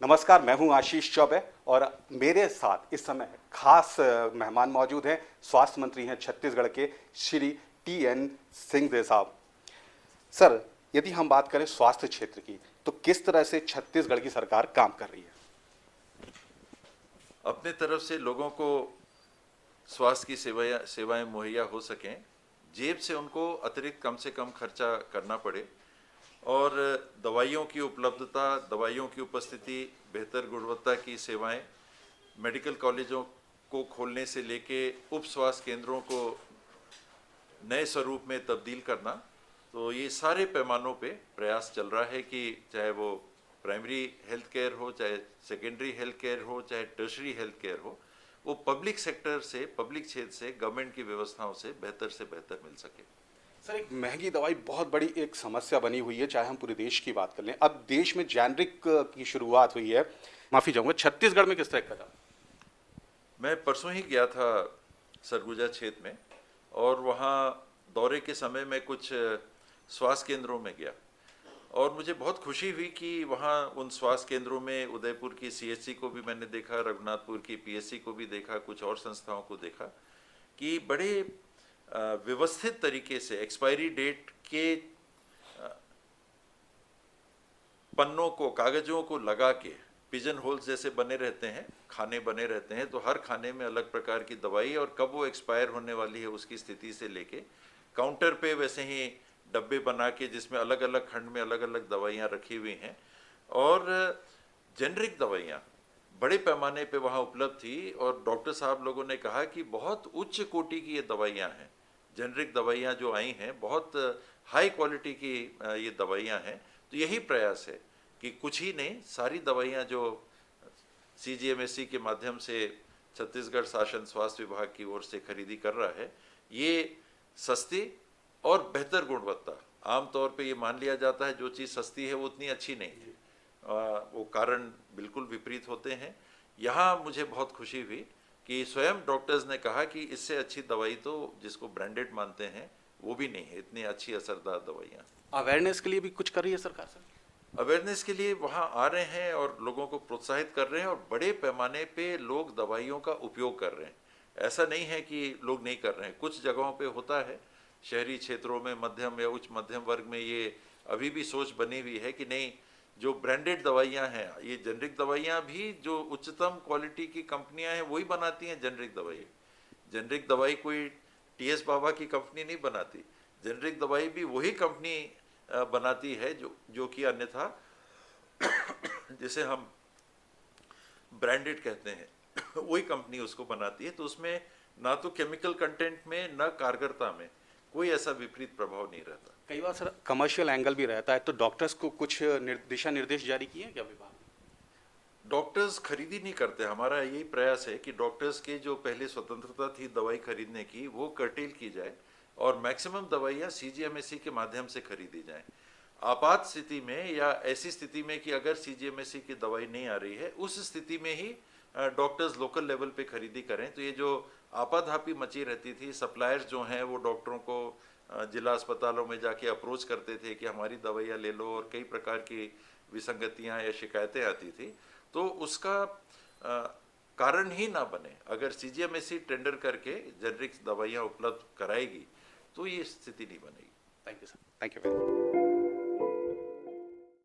नमस्कार, मैं हूं आशीष चौबे और मेरे साथ इस समय खास मेहमान मौजूद हैं। स्वास्थ्य मंत्री हैं छत्तीसगढ़ के श्री टी.एन. सिंहदेव साहब। सर, यदि हम बात करें स्वास्थ्य क्षेत्र की, तो किस तरह से छत्तीसगढ़ की सरकार काम कर रही है? अपने तरफ से लोगों को स्वास्थ्य की सेवाएं मुहैया हो सकें, जेब से उनको अतिरिक्त कम से कम खर्चा करना पड़े और दवाइयों की उपलब्धता, दवाइयों की उपस्थिति, बेहतर गुणवत्ता की सेवाएं, मेडिकल कॉलेजों को खोलने से लेके उप स्वास्थ्य केंद्रों को नए स्वरूप में तब्दील करना, तो ये सारे पैमानों पे प्रयास चल रहा है कि चाहे वो प्राइमरी हेल्थ केयर हो, चाहे सेकेंडरी हेल्थ केयर हो, चाहे टर्शरी हेल्थ केयर हो, वो पब्लिक सेक्टर से, पब्लिक क्षेत्र से, गवर्नमेंट की व्यवस्थाओं से बेहतर मिल सके। सर, एक महंगी दवाई बहुत बड़ी एक समस्या बनी हुई है, चाहे हम पूरे देश की बात कर लें। अब देश में जेनरिक की शुरुआत हुई है। माफ़ी चाहूँगा, छत्तीसगढ़ में किस तरह का कदम? मैं परसों ही गया था सरगुजा क्षेत्र में और वहाँ दौरे के समय मैं कुछ स्वास्थ्य केंद्रों में गया और मुझे बहुत खुशी हुई कि वहाँ उन स्वास्थ्य केंद्रों में उदयपुर की सीएचसी को भी मैंने देखा, रघुनाथपुर की पीएचसी को भी देखा, कुछ और संस्थाओं को देखा कि बड़े व्यवस्थित तरीके से एक्सपायरी डेट के पन्नों को, कागजों को लगा के, पिजन होल्स जैसे बने रहते हैं, खाने बने रहते हैं, तो हर खाने में अलग प्रकार की दवाई और कब वो एक्सपायर होने वाली है उसकी स्थिति से लेके काउंटर पे वैसे ही डब्बे बना के जिसमें अलग अलग खंड में अलग अलग दवाइयाँ रखी हुई हैं और जेनरिक दवाइयाँ बड़े पैमाने पे वहाँ उपलब्ध थी और डॉक्टर साहब लोगों ने कहा कि बहुत उच्च कोटि की ये दवाइयाँ हैं। जेनरिक दवाइयाँ जो आई हैं बहुत हाई क्वालिटी की ये दवाइयाँ हैं। तो यही प्रयास है कि कुछ ही नहीं, सारी दवाइयाँ जो सीजीएमएससी के माध्यम से छत्तीसगढ़ शासन स्वास्थ्य विभाग की ओर से खरीदी कर रहा है, ये सस्ती और बेहतर गुणवत्ता। आमतौर पे ये मान लिया जाता है जो चीज़ सस्ती है वो उतनी अच्छी नहीं है, वो कारण बिल्कुल विपरीत होते हैं। यहाँ मुझे बहुत खुशी हुई कि स्वयं डॉक्टर्स ने कहा कि इससे अच्छी दवाई तो जिसको ब्रांडेड मानते हैं वो भी नहीं है, इतनी अच्छी असरदार दवाइयाँ। अवेयरनेस के लिए भी कुछ कर रही है सरकार सर? अवेयरनेस के लिए वहाँ आ रहे हैं और लोगों को प्रोत्साहित कर रहे हैं और बड़े पैमाने पे लोग दवाइयों का उपयोग कर रहे हैं। ऐसा नहीं है कि लोग नहीं कर रहे हैं, कुछ जगहों पे होता है, शहरी क्षेत्रों में मध्यम या उच्च मध्यम वर्ग में ये अभी भी सोच बनी हुई है कि नहीं, जो ब्रांडेड दवाइयाँ हैं, ये जेनरिक दवाइयाँ भी जो उच्चतम क्वालिटी की कंपनियाँ हैं वही बनाती हैं जेनरिक दवाई। जेनरिक दवाई कोई टीएस बाबा की कंपनी नहीं बनाती, जेनरिक दवाई भी वही कंपनी बनाती है जो कि अन्यथा जिसे हम ब्रांडेड कहते हैं वही कंपनी उसको बनाती है। तो उसमें ना तो केमिकल कंटेंट में ना कारगरता में कोई ऐसा विपरीत प्रभाव नहीं रहता। कई बार सर कमर्शियल एंगल भी रहता है, तो डॉक्टर्स को कुछ दिशा निर्देश जारी किए हैं क्या विभाग? डॉक्टर्स खरीदी नहीं करते। हमारा यही प्रयास है कि डॉक्टर्स की जो पहले स्वतंत्रता थी दवाई खरीदने की वो कर्टेल की जाए और मैक्सिमम दवाइयाँ सीजीएमएससी के माध्यम से खरीदी जाएं। आपात स्थिति में या ऐसी स्थिति में कि अगर सीजीएमएससी की दवाई नहीं आ रही है, उस स्थिति में ही डॉक्टर्स लोकल लेवल पे खरीदी करें। तो ये जो आपाधापी मची रहती थी, सप्लायर्स जो हैं वो डॉक्टरों को जिला अस्पतालों में जाके अप्रोच करते थे कि हमारी दवाइयाँ ले लो और कई प्रकार की विसंगतियाँ या शिकायतें आती थी, तो उसका कारण ही ना बने। अगर सीजीएमएससी टेंडर करके जेनरिक दवाइयाँ उपलब्ध कराएगी तो ये स्थिति नहीं बनेगी। Thank you sir, thank you very much.